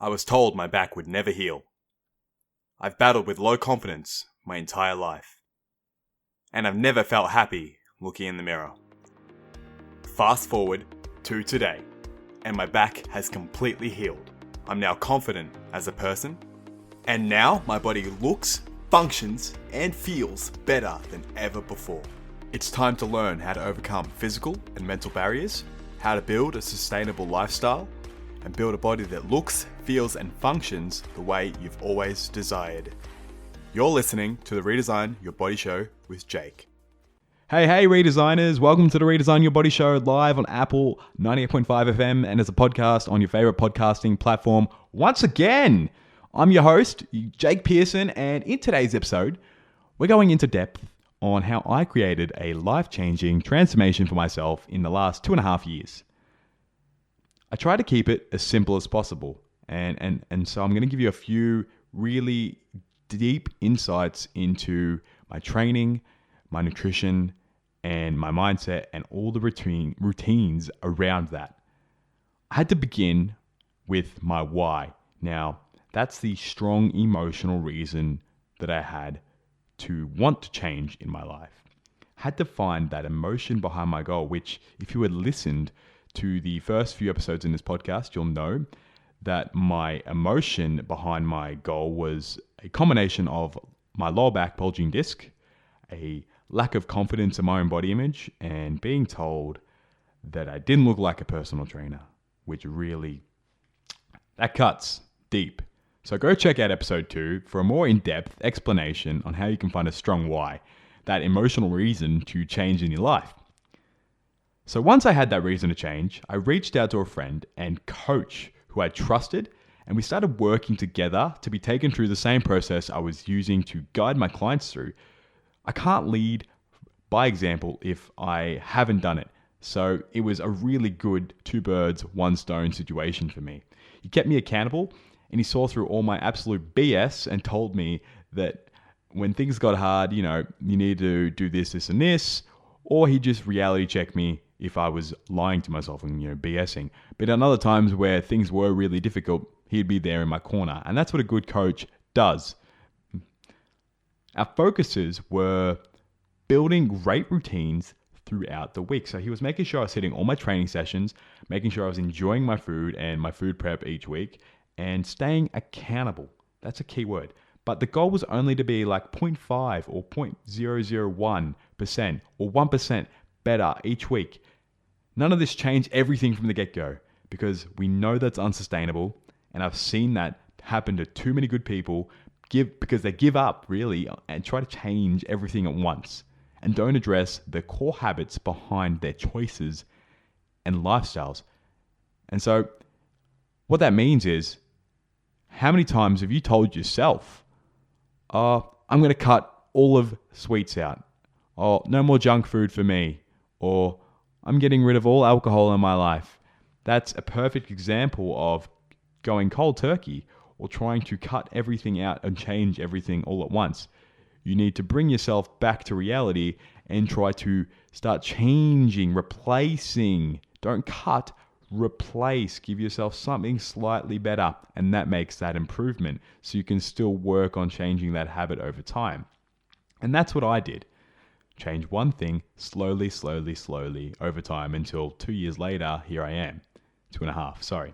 I was told my back would never heal. I've battled with low confidence my entire life. And I've never felt happy looking in the mirror. Fast forward to today, and my back has completely healed. I'm now confident as a person, and now my body looks, functions, and feels better than ever before. It's time to learn how to overcome physical and mental barriers, how to build a sustainable lifestyle, and build a body that looks, feels, and functions the way you've always desired. You're listening to the Redesign Your Body Show with Jake. Hey redesigners, welcome to the Redesign Your Body Show live on Apple 98.5 FM and as a podcast on your favorite podcasting platform. Once again, I'm your host, Jake Pearson, and in today's episode, we're going into depth on how I created a life-changing transformation for myself in the last 2.5 years. I try to keep it as simple as possible, and so I'm going to give you a few really deep insights into my training, my nutrition, and my mindset, and all the routines around that. I had to begin with my why. Now, that's the strong emotional reason that I had to want to change in my life. I had to find that emotion behind my goal, which if you had listened to the first few episodes in this podcast, you'll know that my emotion behind my goal was a combination of my lower back bulging disc, a lack of confidence in my own body image, and being told that I didn't look like a personal trainer, which really, that cuts deep. So go check out episode 2 for a more in-depth explanation on how you can find a strong why, that emotional reason to change in your life. So once I had that reason to change, I reached out to a friend and coach who I trusted, and we started working together to be taken through the same process I was using to guide my clients through. I can't lead by example if I haven't done it. So it was a really good 2 birds, 1 stone situation for me. He kept me accountable, and he saw through all my absolute BS and told me that when things got hard, you need to do this, this, and this, or he just reality checked me if I was lying to myself and, BSing. But on other times where things were really difficult, he'd be there in my corner. And that's what a good coach does. Our focuses were building great routines throughout the week. So he was making sure I was hitting all my training sessions, making sure I was enjoying my food and my food prep each week, and staying accountable. That's a key word. But the goal was only to be like 0.5 or 0.001% or 1% better each week. None of this changed everything from the get-go because we know that's unsustainable, and I've seen that happen to too many good people because they give up really and try to change everything at once and don't address the core habits behind their choices and lifestyles. And so what that means is, how many times have you told yourself, I'm going to cut all of sweets out, or no more junk food for me, or I'm getting rid of all alcohol in my life? That's a perfect example of going cold turkey or trying to cut everything out and change everything all at once. You need to bring yourself back to reality and try to start changing, replacing. Don't cut, replace. Give yourself something slightly better, and that makes that improvement so you can still work on changing that habit over time. And that's what I did. Change one thing slowly over time until 2 years later, here I am. 2.5, sorry.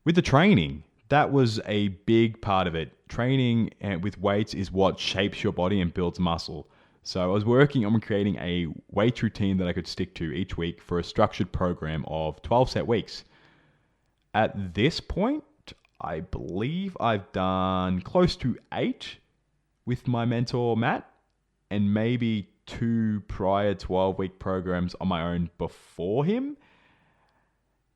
With the training, that was a big part of it. Training with weights is what shapes your body and builds muscle. So I was working on creating a weight routine that I could stick to each week for a structured program of 12 set weeks. At this point, I believe I've done close to 8 with my mentor, Matt, and maybe 2 prior 12-week programs on my own before him.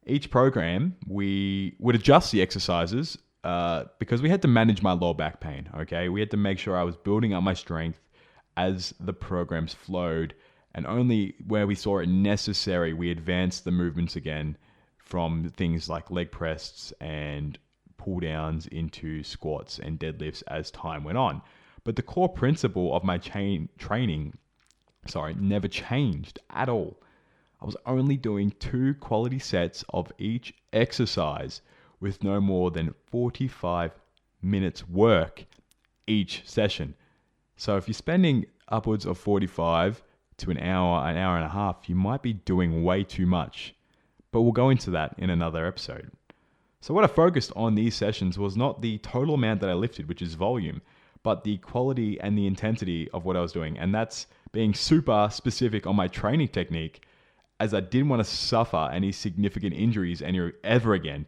Each program, we would adjust the exercises because we had to manage my lower back pain, okay? We had to make sure I was building up my strength as the programs flowed, and only where we saw it necessary, we advanced the movements again from things like leg press and pull downs into squats and deadlifts as time went on. But the core principle of my training never changed at all. I was only doing 2 quality sets of each exercise with no more than 45 minutes work each session. So if you're spending upwards of 45 to an hour and a half, you might be doing way too much. But we'll go into that in another episode. So what I focused on these sessions was not the total amount that I lifted, which is volume, but the quality and the intensity of what I was doing. And that's being super specific on my training technique, as I didn't want to suffer any significant injuries ever again.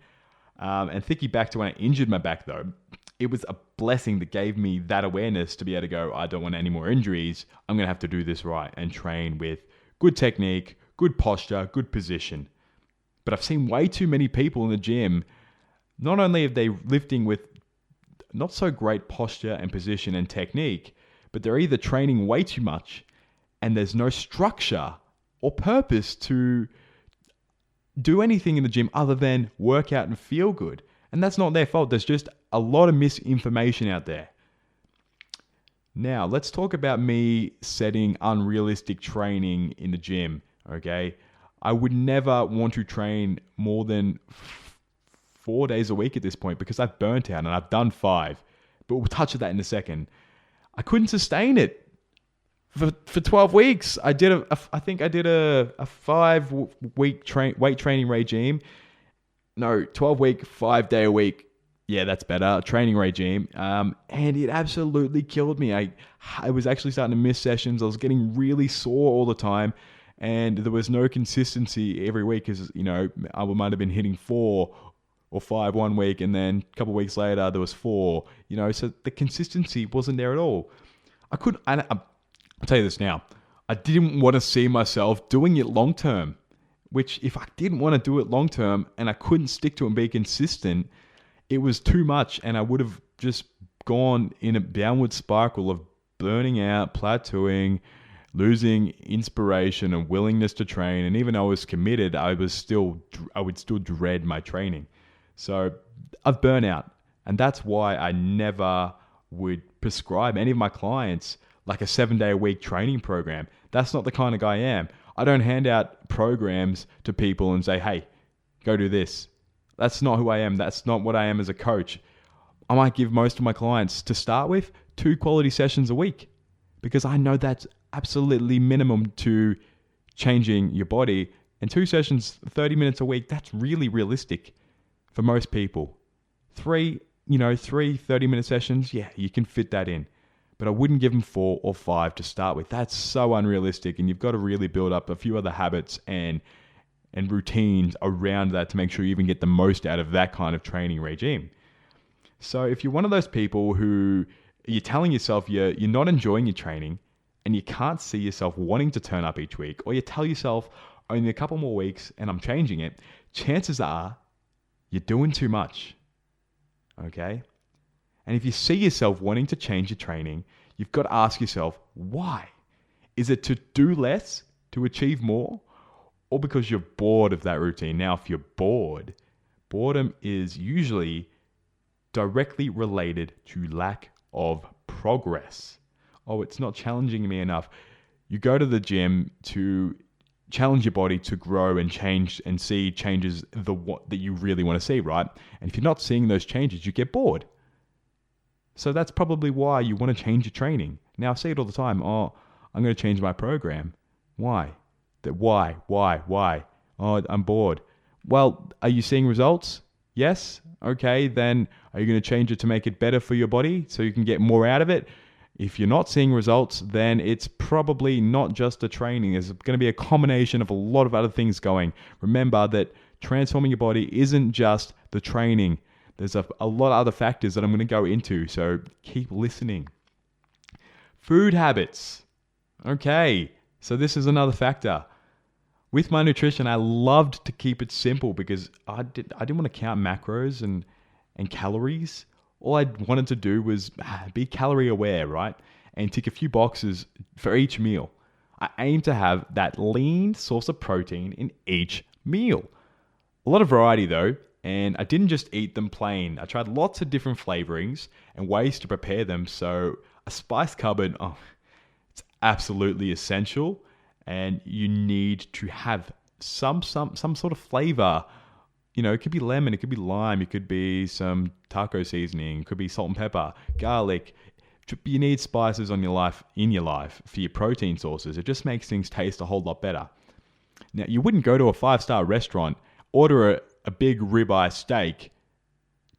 And thinking back to when I injured my back though, it was a blessing that gave me that awareness to be able to go, I don't want any more injuries. I'm going to have to do this right and train with good technique, good posture, good position. But I've seen way too many people in the gym, not only are they lifting with not so great posture and position and technique, but they're either training way too much and there's no structure or purpose to do anything in the gym other than work out and feel good. And that's not their fault. There's just a lot of misinformation out there. Now, let's talk about me setting unrealistic training in the gym, okay? I would never want to train more than 4 days a week at this point because I've burnt out and I've done 5. But we'll touch on that in a second. I couldn't sustain it for 12 weeks. I think I did a 5-week weight training regime. No, 12-week, 5-day a week. Yeah, that's better. Training regime. And it absolutely killed me. I was actually starting to miss sessions. I was getting really sore all the time. And there was no consistency every week because, I might have been hitting 4 or 5 one week. And then a couple of weeks later, there was 4. So the consistency wasn't there at all. I'll tell you this now. I didn't want to see myself doing it long term. Which, if I didn't want to do it long term and I couldn't stick to it and be consistent, it was too much and I would have just gone in a downward spiral of burning out, plateauing, losing inspiration and willingness to train. And even though I was committed, I would still dread my training. So I've burnt out, and that's why I never would prescribe any of my clients like a 7-day-a-week training program. That's not the kind of guy I am. I don't hand out programs to people and say, hey, go do this. That's not who I am. That's not what I am as a coach. I might give most of my clients, to start with, 2 quality sessions a week because I know that's absolutely minimum to changing your body. And 2 sessions, 30 minutes a week, that's really realistic for most people. 3 30-minute sessions, yeah, you can fit that in. But I wouldn't give them 4 or 5 to start with. That's so unrealistic, and you've got to really build up a few other habits and routines around that to make sure you even get the most out of that kind of training regime. So if you're one of those people who you're telling yourself you're not enjoying your training and you can't see yourself wanting to turn up each week, or you tell yourself only a couple more weeks and I'm changing it, chances are you're doing too much. Okay? And if you see yourself wanting to change your training, you've got to ask yourself, why? Is it to do less, to achieve more, or because you're bored of that routine? Now, if you're bored, boredom is usually directly related to lack of progress. Oh, it's not challenging me enough. You go to the gym to challenge your body to grow and change and see changes that you really want to see, right? And if you're not seeing those changes, you get bored. So that's probably why you want to change your training. Now, I say it all the time. Oh, I'm going to change my program. Why? Why? Oh, I'm bored. Well, are you seeing results? Yes? Okay, then are you going to change it to make it better for your body so you can get more out of it? If you're not seeing results, then it's probably not just the training. There's going to be a combination of a lot of other things going. Remember that transforming your body isn't just the training. There's a lot of other factors that I'm going to go into, so keep listening. Food habits. Okay, so this is another factor. With my nutrition, I loved to keep it simple because I didn't want to count macros and calories. All I wanted to do was be calorie aware, right? And tick a few boxes for each meal. I aim to have that lean source of protein in each meal. A lot of variety though, and I didn't just eat them plain. I tried lots of different flavorings and ways to prepare them. So a spice cupboard, it's absolutely essential, and you need to have some sort of flavor it could be lemon, it could be lime, it could be some taco seasoning, it could be salt and pepper, garlic. You need spices in your life for your protein sources. It just makes things taste a whole lot better. Now, you wouldn't go to a 5-star restaurant, order a big ribeye steak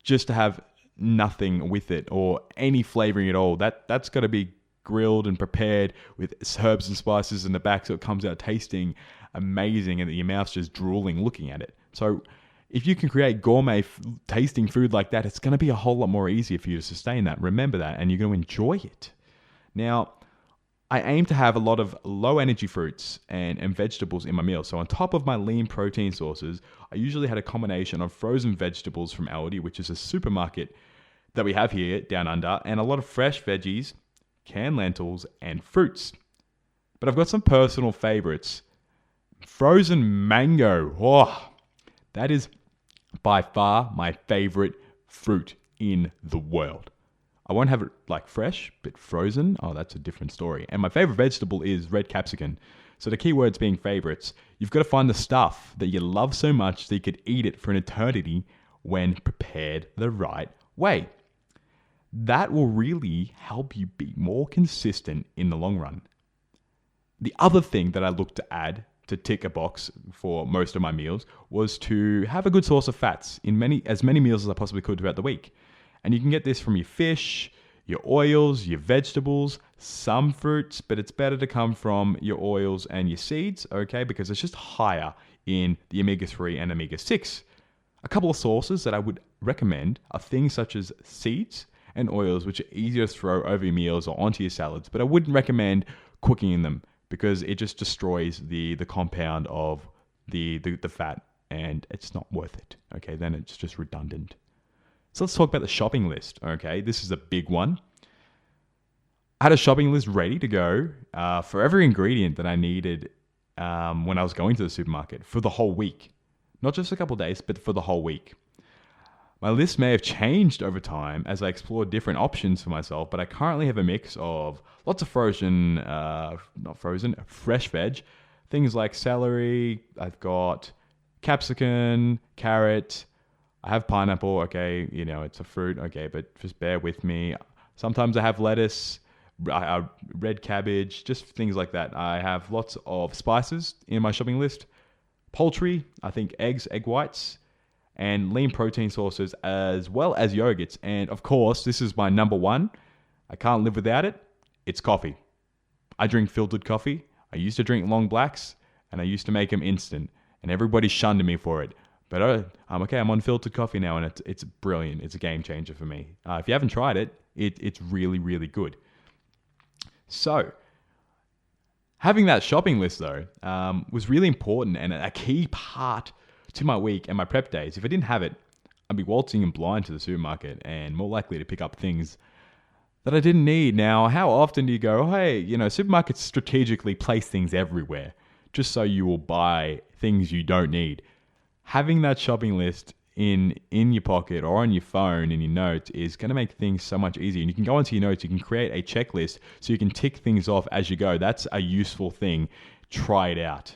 just to have nothing with it or any flavoring at all. That's got to be grilled and prepared with herbs and spices in the back so it comes out tasting amazing and your mouth's just drooling looking at it. So if you can create gourmet tasting food like that, it's going to be a whole lot more easier for you to sustain that. Remember that, and you're going to enjoy it. Now, I aim to have a lot of low energy fruits and vegetables in my meal. So on top of my lean protein sources, I usually had a combination of frozen vegetables from Aldi, which is a supermarket that we have here down under, and a lot of fresh veggies, canned lentils, and fruits. But I've got some personal favorites. Frozen mango. Oh, that is by far my favorite fruit in the world. I won't have it like fresh, but frozen, oh, that's a different story. And my favorite vegetable is red capsicum. So the key words being favorites, you've got to find the stuff that you love so much that you could eat it for an eternity when prepared the right way. That will really help you be more consistent in the long run. The other thing that I looked to add to tick a box for most of my meals was to have a good source of fats in as many meals as I possibly could throughout the week. And you can get this from your fish, your oils, your vegetables, some fruits, but it's better to come from your oils and your seeds, okay? Because it's just higher in the omega-3 and omega-6. A couple of sources that I would recommend are things such as seeds and oils, which are easier to throw over your meals or onto your salads, but I wouldn't recommend cooking in them because it just destroys the compound of the fat and it's not worth it, okay? Then it's just redundant. So let's talk about the shopping list, okay? This is a big one. I had a shopping list ready to go for every ingredient that I needed when I was going to the supermarket for the whole week. Not just a couple of days, but for the whole week. My list may have changed over time as I explored different options for myself, but I currently have a mix of lots of fresh veg. Things like celery, I've got capsicum, carrot, I have pineapple, okay, it's a fruit, okay, but just bear with me. Sometimes I have lettuce, red cabbage, just things like that. I have lots of spices in my shopping list. Poultry, I think eggs, egg whites, and lean protein sources as well as yogurts. And of course, this is my number one. I can't live without it. It's coffee. I drink filtered coffee. I used to drink long blacks, and I used to make them instant, and everybody shunned me for it. But I'm okay. I'm on filtered coffee now, and it's brilliant. It's a game changer for me. If you haven't tried it, it's really, really good. So, having that shopping list, though, was really important and a key part to my week and my prep days. If I didn't have it, I'd be waltzing in blind to the supermarket and more likely to pick up things that I didn't need. Now, how often do you go, oh, hey, supermarkets strategically place things everywhere just so you will buy things you don't need. Having that shopping list in your pocket or on your phone in your notes is going to make things so much easier. And you can go into your notes, you can create a checklist so you can tick things off as you go. That's a useful thing. Try it out.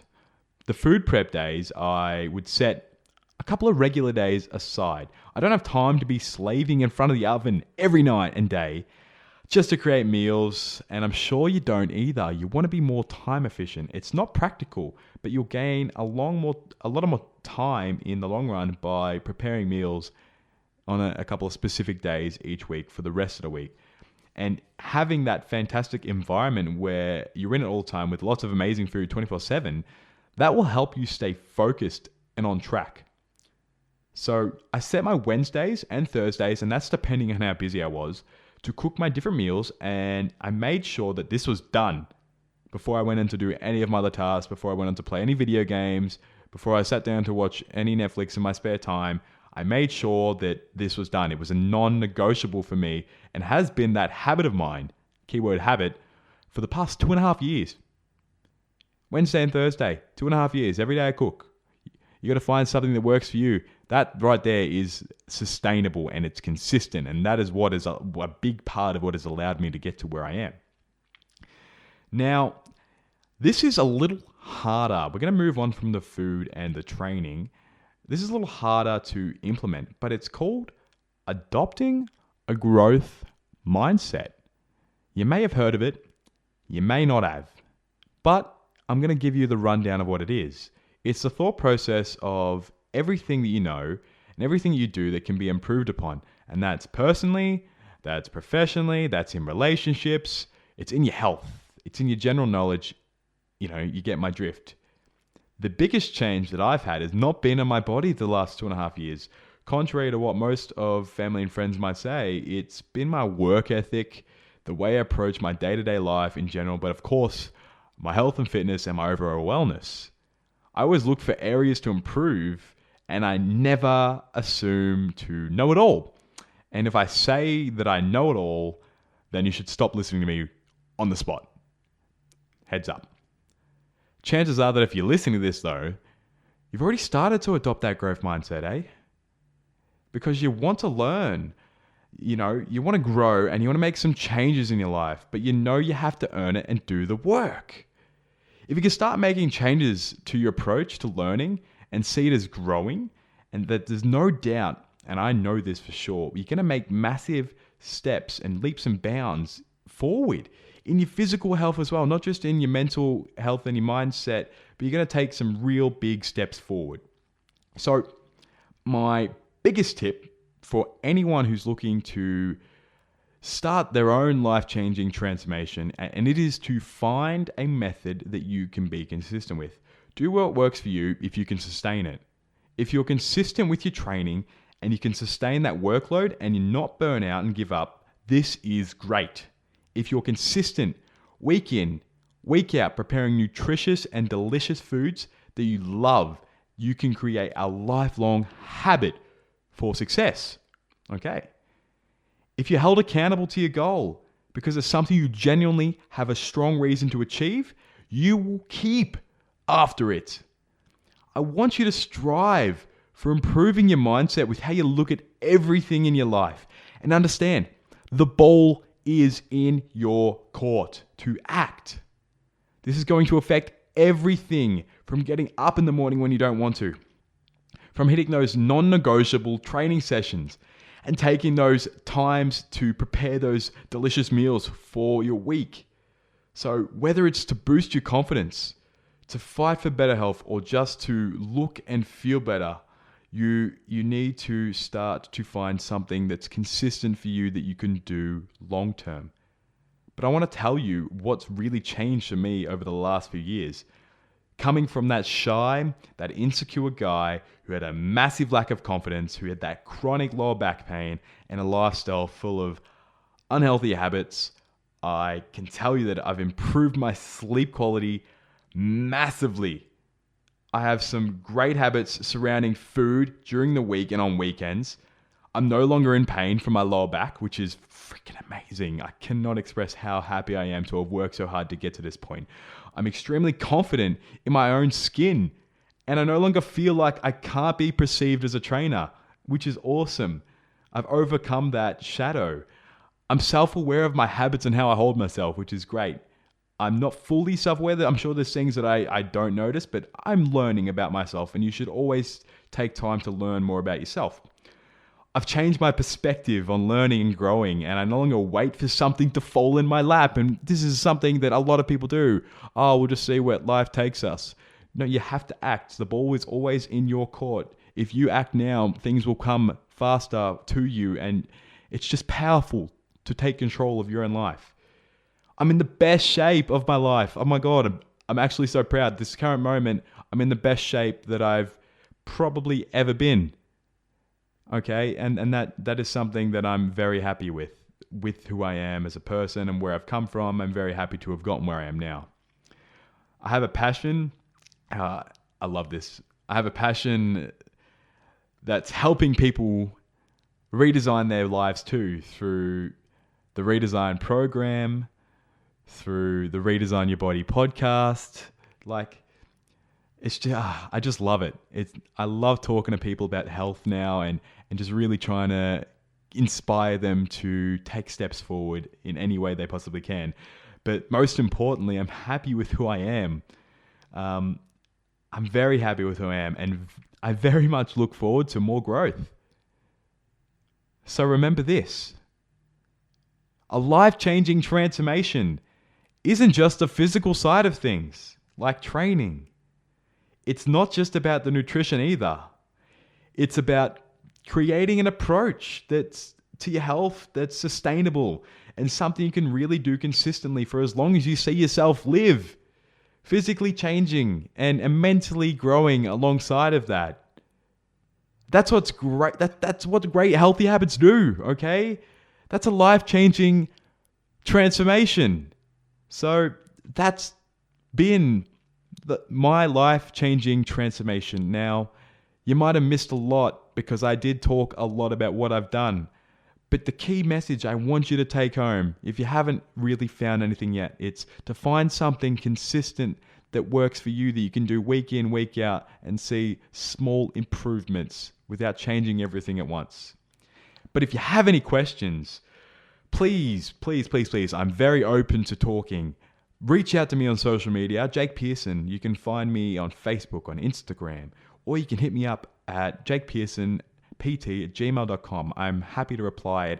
The food prep days, I would set a couple of regular days aside. I don't have time to be slaving in front of the oven every night and day just to create meals, and I'm sure you don't either. You want to be more time efficient. It's not practical, but you'll gain a lot of more time in the long run by preparing meals on a couple of specific days each week for the rest of the week. And having that fantastic environment where you're in it all the time with lots of amazing food 24/7, that will help you stay focused and on track. So I set my Wednesdays and Thursdays, and that's depending on how busy I was, to cook my different meals, and I made sure that this was done before I went in to do any of my other tasks, before I went on to play any video games, before I sat down to watch any Netflix in my spare time. I made sure that this was done. It was a non-negotiable for me and has been that habit of mine, keyword habit, for the past 2.5 years. Wednesday and Thursday, 2.5 years, every day I cook. You got to find something that works for you. That right there is sustainable and it's consistent. And that is what is a big part of what has allowed me to get to where I am. Now, this is a little harder. We're going to move on from the food and the training This is a little harder to implement, but it's called adopting a growth mindset. You may have heard of it, you may not have, but I'm going to give you the rundown of what it is. It's the thought process of everything that you know and everything you do that can be improved upon. And that's personally, that's professionally, that's in relationships, it's in your health, it's in your general knowledge. You get my drift. The biggest change that I've had has not been in my body the last 2.5 years. Contrary to what most of family and friends might say, it's been my work ethic, the way I approach my day-to-day life in general, but of course, my health and fitness and my overall wellness. I always look for areas to improve, and I never assume to know it all. And if I say that I know it all, then you should stop listening to me on the spot. Heads up. Chances are that if you're listening to this though, you've already started to adopt that growth mindset, eh? Because you want to learn, you want to grow and you want to make some changes in your life, but you have to earn it and do the work. If you can start making changes to your approach to learning and see it as growing, and that there's no doubt, and I know this for sure, you're going to make massive steps and leaps and bounds forward in your physical health as well, not just in your mental health and your mindset, but you're going to take some real big steps forward. So my biggest tip for anyone who's looking to start their own life-changing transformation, and it is to find a method that you can be consistent with. Do what works for you if you can sustain it. If you're consistent with your training and you can sustain that workload and you're not burn out and give up, this is great. If you're consistent week in, week out, preparing nutritious and delicious foods that you love, you can create a lifelong habit for success. Okay. If you're held accountable to your goal because it's something you genuinely have a strong reason to achieve, you will keep after it. I want you to strive for improving your mindset with how you look at everything in your life, and understand the ball is in your court to act. This is going to affect everything from getting up in the morning when you don't want to, from hitting those non-negotiable training sessions and taking those times to prepare those delicious meals for your week. So whether it's to boost your confidence, to fight for better health, or just to look and feel better, you need to start to find something that's consistent for you that you can do long term. But I want to tell you what's really changed for me over the last few years. Coming from that shy, that insecure guy who had a massive lack of confidence, who had that chronic lower back pain and a lifestyle full of unhealthy habits, I can tell you that I've improved my sleep quality massively. I have some great habits surrounding food during the week and on weekends. I'm no longer in pain from my lower back, which is freaking amazing. I cannot express how happy I am to have worked so hard to get to this point. I'm extremely confident in my own skin, and I no longer feel like I can't be perceived as a trainer, which is awesome. I've overcome that shadow. I'm self-aware of my habits and how I hold myself, which is great. I'm not fully self-aware. I'm sure there's things that I don't notice, but I'm learning about myself, and you should always take time to learn more about yourself. I've changed my perspective on learning and growing, and I no longer wait for something to fall in my lap. And this is something that a lot of people do. Oh, we'll just see where life takes us. No, you have to act. The ball is always in your court. If you act now, things will come faster to you, and it's just powerful to take control of your own life. I'm in the best shape of my life. Oh my God, I'm actually so proud. This current moment, I'm in the best shape that I've probably ever been. Okay, and that is something that I'm very happy with who I am as a person and where I've come from. I'm very happy to have gotten where I am now. I have a passion. I love this. I have a passion that's helping people redesign their lives too, through the Redesign program, through the Redesign Your Body podcast. It's just, I just love it. I love talking to people about health now and just really trying to inspire them to take steps forward in any way they possibly can. But most importantly, I'm happy with who I am. I'm very happy with who I am, and I very much look forward to more growth. So remember this: a life-changing transformation isn't just the physical side of things, like training. It's not just about the nutrition either. It's about creating an approach that's to your health that's sustainable and something you can really do consistently for as long as you see yourself live. Physically changing and mentally growing alongside of that. That's what's great. That's what great healthy habits do, okay? That's a life-changing transformation. So that's been my life-changing transformation. Now, you might have missed a lot because I did talk a lot about what I've done. But the key message I want you to take home, if you haven't really found anything yet, it's to find something consistent that works for you that you can do week in, week out and see small improvements without changing everything at once. But if you have any questions, please, I'm very open to talking. Reach out to me on social media, Jake Pearson. You can find me on Facebook, on Instagram, or you can hit me up at jakepearsonpt@gmail.com. I'm happy to reply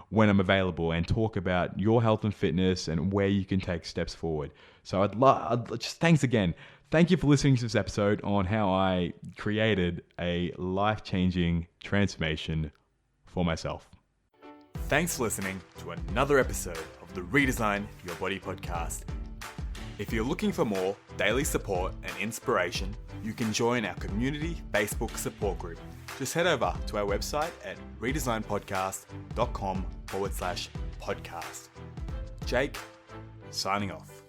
when I'm available and talk about your health and fitness and where you can take steps forward. So thanks again. Thank you for listening to this episode on how I created a life-changing transformation for myself. Thanks for listening to another episode of the Redesign Your Body podcast. If you're looking for more daily support and inspiration, you can join our community Facebook support group. Just head over to our website at redesignpodcast.com/podcast. Jake, signing off.